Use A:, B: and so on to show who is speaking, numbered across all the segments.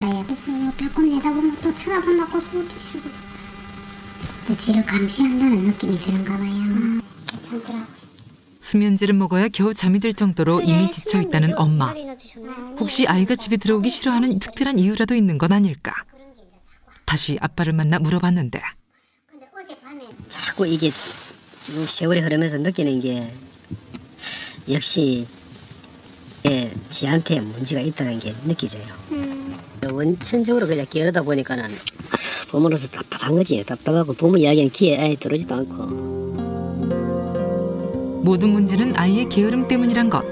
A: 그래서 빼꼼 내다보면 또 쳐다본다고 소리치고 또 지를 감시한다는 느낌이 드는가 봐요. 괜찮더라고요.
B: 수면제를 먹어야 겨우 잠이 들 정도로 이미 지쳐있다는 엄마. 혹시 아이가 집에 들어오기 싫어하는 특별한 이유라도 있는 건 아닐까? 다시 아빠를 만나 물어봤는데
C: 자꾸 이게 쭉 세월이 흐르면서 느끼는 게 역시 지한테 문제가 있다는 게 느껴져요. 원천적으로 그냥 게으르다 보니까는 부모로서 답답한 거지. 답답하고 부모 이야기는 귀에 아예 들어오지도 않고.
B: 모든 문제는 아이의 게으름 때문이란 것.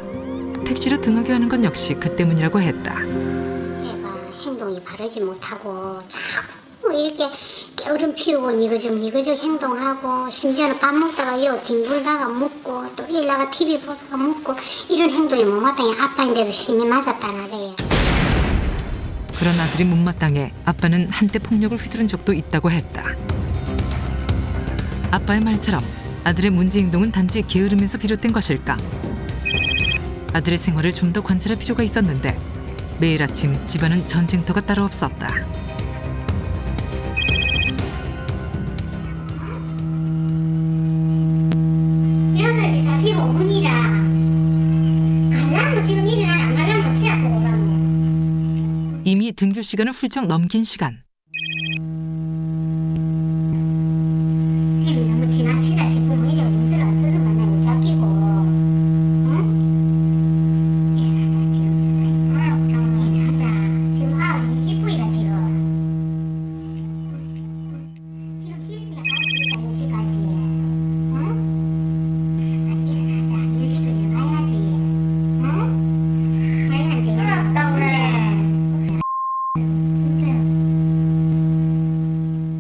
B: 택시로 등하게 하는 건 역시 그 때문이라고 했다.
A: 얘가 행동이 바르지 못하고 자꾸 이렇게 게으름 피우고 니그적 행동하고 심지어는 밥 먹다가 요 뒹굴다가 묻고 또 일나가 TV 보다가 묻고 이런 행동이 못마땅해 아빠인데도 신이 맞았다나대요.
B: 그런 아들이 못마땅해 아빠는 한때 폭력을 휘두른 적도 있다고 했다. 아빠의 말처럼 아들의 문제 행동은 단지 게으름에서 비롯된 것일까? 아들의 생활을 좀 더 관찰할 필요가 있었는데 매일 아침 집안은 전쟁터가 따로 없었다. 이미 등교 시간을 훌쩍 넘긴 시간.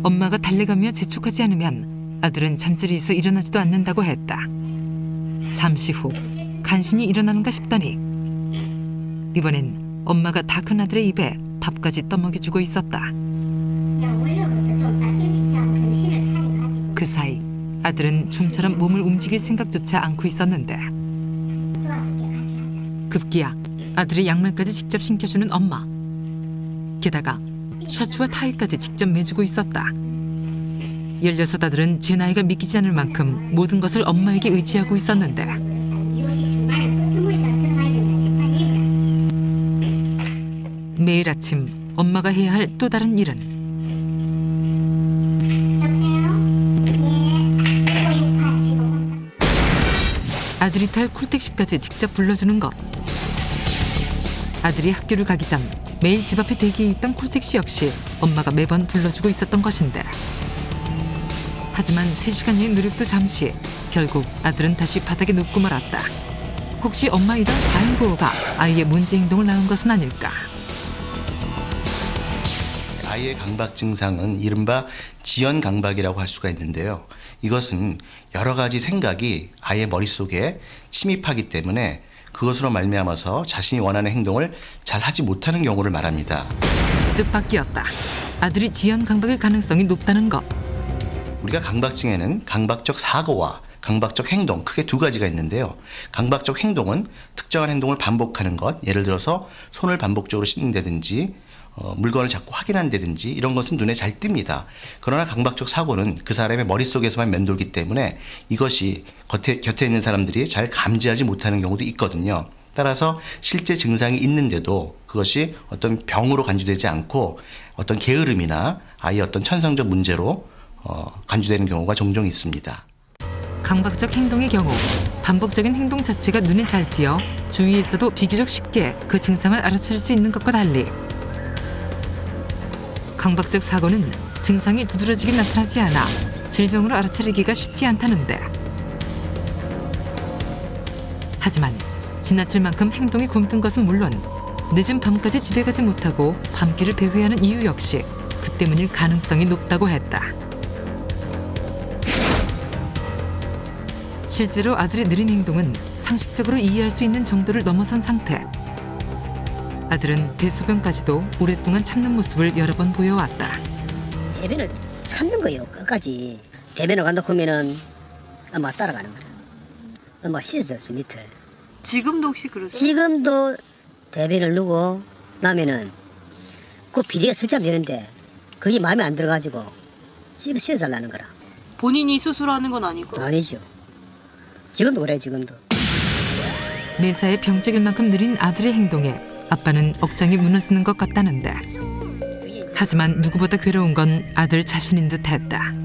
B: 엄마가 달래가며 재촉하지 않으면 아들은 잠자리에서 일어나지도 않는다고 했다. 잠시 후 간신히 일어나는가 싶더니 이번엔 엄마가 다 큰 아들의 입에 밥까지 떠먹여주고 있었다. 그 사이 아들은 좀처럼 몸을 움직일 생각조차 않고 있었는데 급기야 아들의 양말까지 직접 신겨주는 엄마. 게다가 셔츠와 타이까지 직접 매주고 있었다. 16 아들은 제 나이가 믿기지 않을 만큼 모든 것을 엄마에게 의지하고 있었는데 매일 아침 엄마가 해야 할 또 다른 일은 아들이 탈 콜택시까지 직접 불러주는 것. 아들이 학교를 가기 전 매일 집 앞에 대기해 있던 콜택시 역시 엄마가 매번 불러주고 있었던 것인데 하지만 3시간의 노력도 잠시 결국 아들은 다시 바닥에 눕고 말았다. 혹시 엄마 이런 과잉보호가 아이의 문제 행동을 낳은 것은 아닐까?
D: 아이의 강박 증상은 이른바 지연 강박이라고 할 수가 있는데요. 이것은 여러 가지 생각이 아이의 머릿속에 침입하기 때문에 그것으로 말미암아서 자신이 원하는 행동을 잘 하지 못하는 경우를 말합니다.
B: 뜻밖이었다. 아들이 지연 강박일 가능성이 높다는 것.
D: 우리가 강박증에는 강박적 사고와 강박적 행동, 크게 두 가지가 있는데요. 강박적 행동은 특정한 행동을 반복하는 것, 예를 들어서 손을 반복적으로 씻는다든지 물건을 자꾸 확인한다든지 이런 것은 눈에 잘 띕니다. 그러나 강박적 사고는 그 사람의 머릿속에서만 맴돌기 때문에 이것이 곁에 있는 사람들이 잘 감지하지 못하는 경우도 있거든요. 따라서 실제 증상이 있는데도 그것이 어떤 병으로 간주되지 않고 어떤 게으름이나 아이의 어떤 천성적 문제로 간주되는 경우가 종종 있습니다.
B: 강박적 행동의 경우 반복적인 행동 자체가 눈에 잘 띄어 주위에서도 비교적 쉽게 그 증상을 알아차릴 수 있는 것과 달리 강박적 사고는 증상이 두드러지게 나타나지 않아 질병으로 알아차리기가 쉽지 않다는데 하지만 지나칠 만큼 행동이 굼뜬 것은 물론 늦은 밤까지 집에 가지 못하고 밤길을 배회하는 이유 역시 그 때문일 가능성이 높다고 했다. 실제로 아들의 느린 행동은 상식적으로 이해할 수 있는 정도를 넘어선 상태. 아들은 대소변까지도 오랫동안 참는 모습을 여러 번 보여왔다.
C: 대변을 참는 거예요. 끝까지. 대변을 간다 하면은 엄마가 따라가는 거야. 엄마가 씻어줬어 밑에.
E: 지금도 혹시 그러세요?
C: 지금도 대변을 누고 나면은 그 비리가 설치하면 되는데 그게 마음에 안 들어가지고 씻어달라는 거라.
E: 본인이 수술하는 건 아니고.
C: 아니죠. 지금도 그래 지금도.
B: 매사에 병적일 만큼 느린 아들의 행동에 아빠는 억장이 무너지는 것 같다는데 하지만 누구보다 괴로운 건 아들 자신인 듯했다.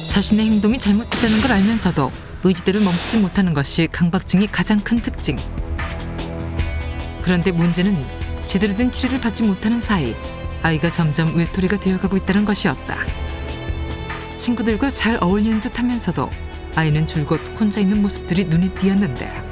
B: 자신의 행동이 잘못됐다는 걸 알면서도 의지대로 멈추지 못하는 것이 강박증의 가장 큰 특징. 그런데 문제는 제대로 된 치료를 받지 못하는 사이 아이가 점점 외톨이가 되어가고 있다는 것이었다. 친구들과 잘 어울리는 듯하면서도 아이는 줄곧 혼자 있는 모습들이 눈에 띄었는데